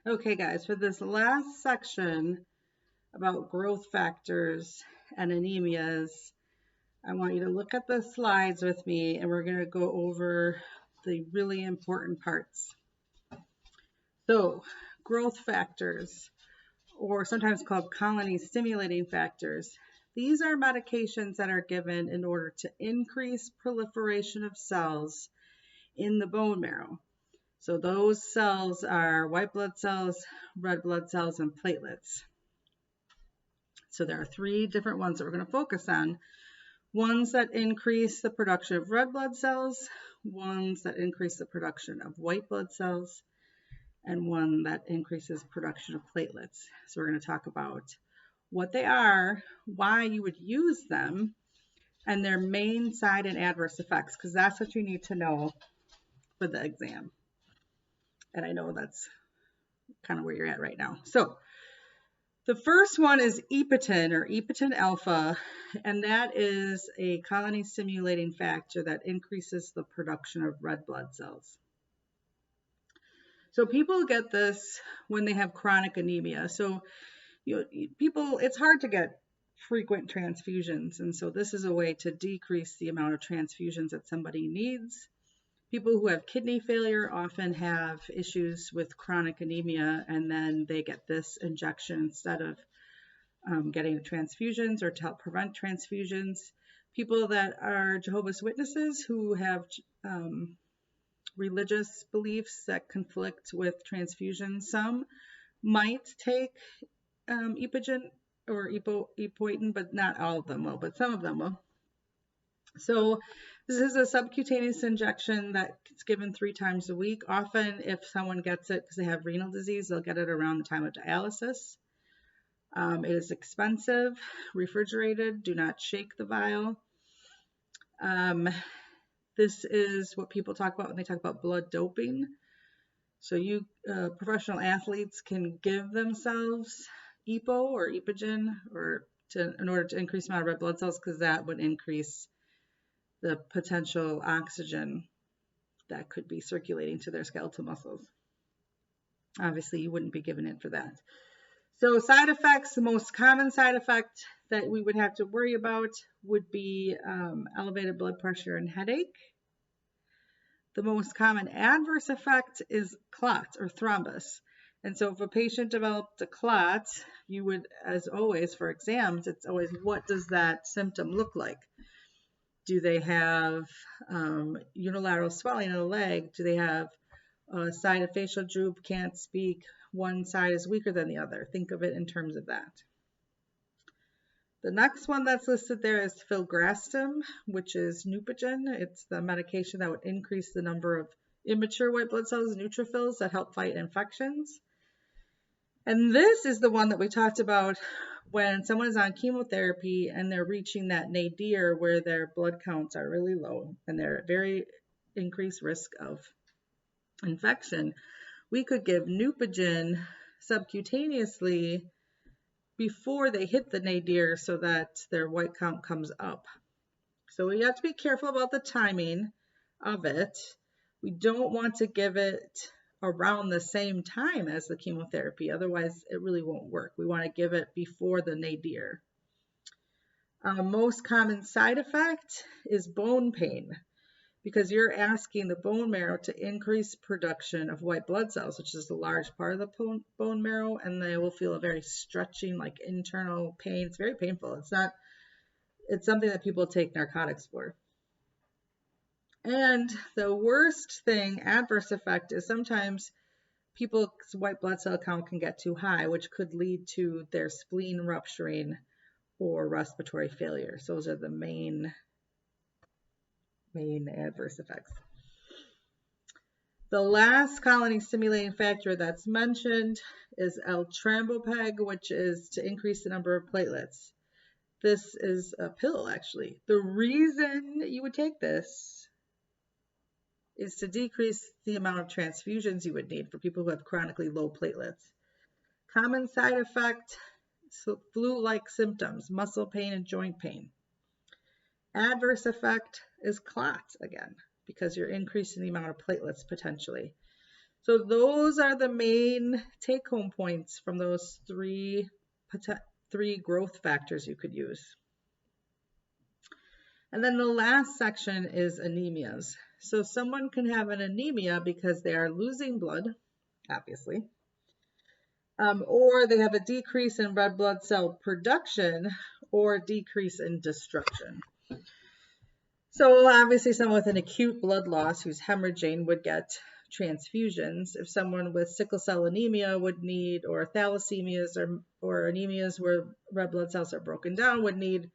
Okay, guys, for this last section about growth factors and anemias, I want you to look at the slides with me and we're going to go over the really important parts. So, growth factors, or sometimes called colony stimulating factors, these are medications that are given in order to increase proliferation of cells in the bone marrow. So those cells are white blood cells, red blood cells, and platelets. So there are three different ones that we're going to focus on. Ones that increase the production of red blood cells, ones that increase the production of white blood cells, and one that increases production of platelets. So we're going to talk about what they are, why you would use them, and their main side and adverse effects, because that's what you need to know for the exam. And I know that's kind of where you're at right now. So the first one is Epoetin or Epoetin alpha, and that is a colony stimulating factor that increases the production of red blood cells. So people get this when they have chronic anemia. So people, it's hard to get frequent transfusions, and so this is a way to decrease the amount of transfusions that somebody needs. People who have kidney failure often have issues with chronic anemia, and then they get this injection instead of getting transfusions or to help prevent transfusions. People that are Jehovah's Witnesses who have religious beliefs that conflict with transfusions, some might take Epogen or Epoetin, but not all of them will, but some of them will. So this is a subcutaneous injection that's given 3 times a week. Often if someone gets it because they have renal disease, they'll get it around the time of dialysis. It is expensive, refrigerated, do not shake the vial. This is what people talk about when they talk about blood doping. So you professional athletes can give themselves EPO or Epogen in order to increase the amount of red blood cells, because that would increase the potential oxygen that could be circulating to their skeletal muscles. Obviously, you wouldn't be given it for that. So side effects, the most common side effect that we would have to worry about would be elevated blood pressure and headache. The most common adverse effect is clot or thrombus. And so if a patient developed a clot, you would, as always for exams, it's always what does that symptom look like? Do they have unilateral swelling in the leg? Do they have a side of facial droop, can't speak, one side is weaker than the other? Think of it in terms of that. The next one that's listed there is filgrastim, which is Neupogen. It's the medication that would increase the number of immature white blood cells, neutrophils, that help fight infections. And this is the one that we talked about when someone is on chemotherapy and they're reaching that nadir where their blood counts are really low and they're at very increased risk of infection. We could give Neupogen subcutaneously before they hit the nadir so that their white count comes up. So we have to be careful about the timing of it. We don't want to give it around the same time as the chemotherapy, otherwise it really won't work. We want to give it before the nadir. Most common side effect is bone pain, because you're asking the bone marrow to increase production of white blood cells, which is a large part of the bone marrow, and they will feel a very stretching, like internal pain. It's very painful. It's something that people take narcotics for. And the worst thing, adverse effect, is sometimes people's white blood cell count can get too high, which could lead to their spleen rupturing or respiratory failure. So those are the main adverse effects. The last colony stimulating factor that's mentioned is eltrombopag, which is to increase the number of platelets. This is a pill, actually. The reason you would take this is to decrease the amount of transfusions you would need for people who have chronically low platelets. Common side effect, flu-like symptoms, muscle pain and joint pain. Adverse effect is clot again, because you're increasing the amount of platelets potentially. So those are the main take-home points from those three growth factors you could use. And then the last section is anemias. So someone can have an anemia because they are losing blood, obviously, or they have a decrease in red blood cell production or decrease in destruction. So obviously someone with an acute blood loss who's hemorrhaging would get transfusions. If someone with sickle cell anemia would need, or thalassemias or anemias where red blood cells are broken down, would need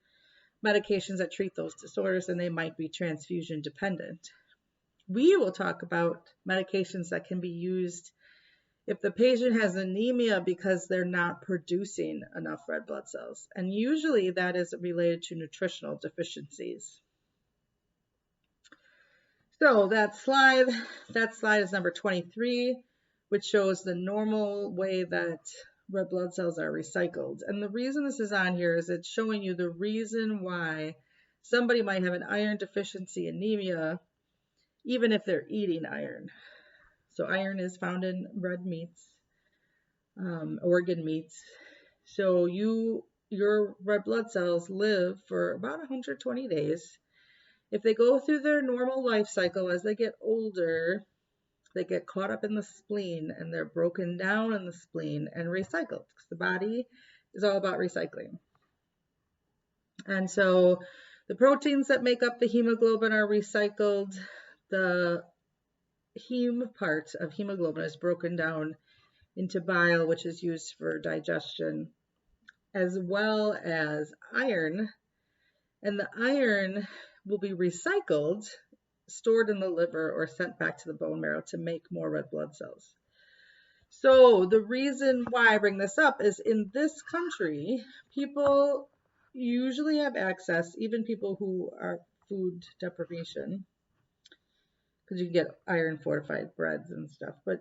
medications that treat those disorders, and they might be transfusion dependent. We will talk about medications that can be used if the patient has anemia because they're not producing enough red blood cells. And usually that is related to nutritional deficiencies. So that slide is number 23, which shows the normal way that red blood cells are recycled. And the reason this is on here is it's showing you the reason why somebody might have an iron deficiency anemia, even if they're eating iron. So iron is found in red meats, organ meats. So your red blood cells live for about 120 days. If they go through their normal life cycle, as they get older, they get caught up in the spleen and they're broken down in the spleen and recycled, because the body is all about recycling. And so the proteins that make up the hemoglobin are recycled. The heme part of hemoglobin is broken down into bile, which is used for digestion, as well as iron. And the iron will be recycled, stored in the liver, or sent back to the bone marrow to make more red blood cells. So the reason why I bring this up is in this country, people usually have access, even people who are food deprivation, because you can get iron fortified breads and stuff, but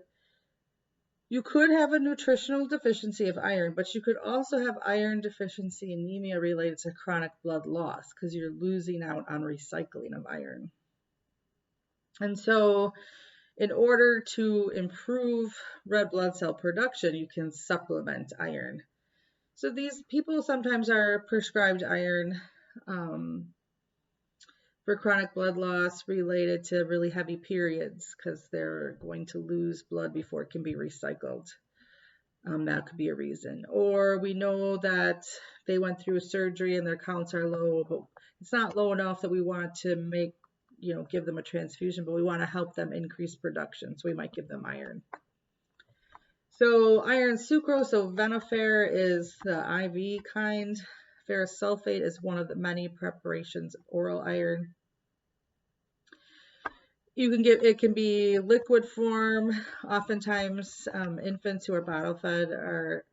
you could have a nutritional deficiency of iron, but you could also have iron deficiency anemia related to chronic blood loss because you're losing out on recycling of iron. And so in order to improve red blood cell production, you can supplement iron. So these people sometimes are prescribed iron for chronic blood loss related to really heavy periods because they're going to lose blood before it can be recycled. That could be a reason. Or we know that they went through a surgery and their counts are low, but it's not low enough that we want to give them a transfusion, but we want to help them increase production. So we might give them iron. So iron sucrose, so Venofer is the IV kind. Ferrous sulfate is one of the many preparations of oral iron. It can be liquid form. Oftentimes, infants who are bottle fed are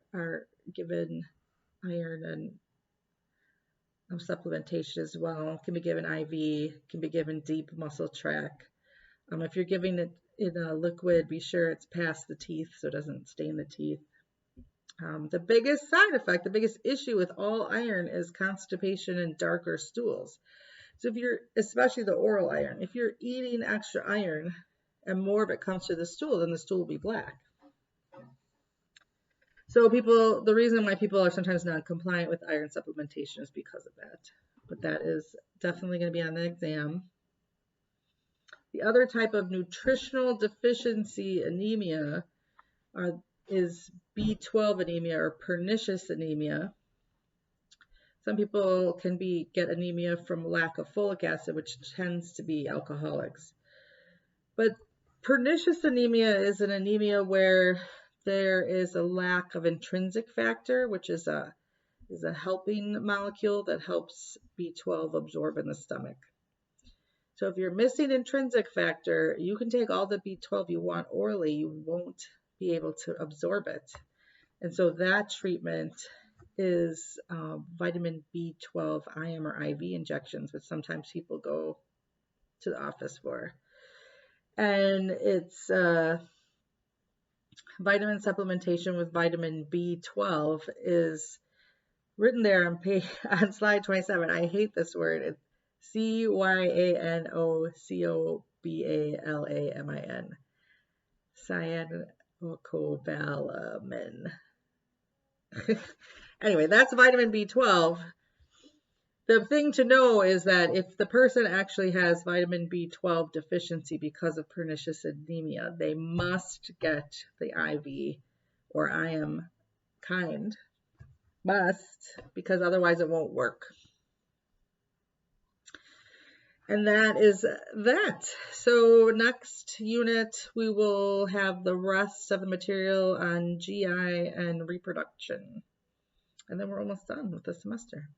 given iron and supplementation as well. Can be given IV, can be given deep muscle track. If you're giving it in a liquid, be sure it's past the teeth so it doesn't stain the teeth. The biggest side effect, the biggest issue with all iron is constipation and darker stools. So especially the oral iron, if you're eating extra iron and more of it comes to the stool, then the stool will be black. So the reason why people are sometimes non-compliant with iron supplementation is because of that. But that is definitely going to be on the exam. The other type of nutritional deficiency anemia is B12 anemia or pernicious anemia. Some people can get anemia from lack of folic acid, which tends to be alcoholics. But pernicious anemia is an anemia where there is a lack of intrinsic factor, which is a helping molecule that helps B12 absorb in the stomach. So if you're missing intrinsic factor, you can take all the B12 you want orally, you won't be able to absorb it. And so that treatment is vitamin B12 IM or IV injections, which sometimes people go to the office for. And it's vitamin supplementation with vitamin B12 is written there on slide 27. I hate this word. It's CYANOCOBALAMIN. cyanocobalamin. Anyway, that's vitamin B12. The thing to know is that if the person actually has vitamin B12 deficiency because of pernicious anemia, they must get the IV or IM kind. Must, because otherwise it won't work. And that is that. So next unit, we will have the rest of the material on GI and reproduction. And then we're almost done with the semester.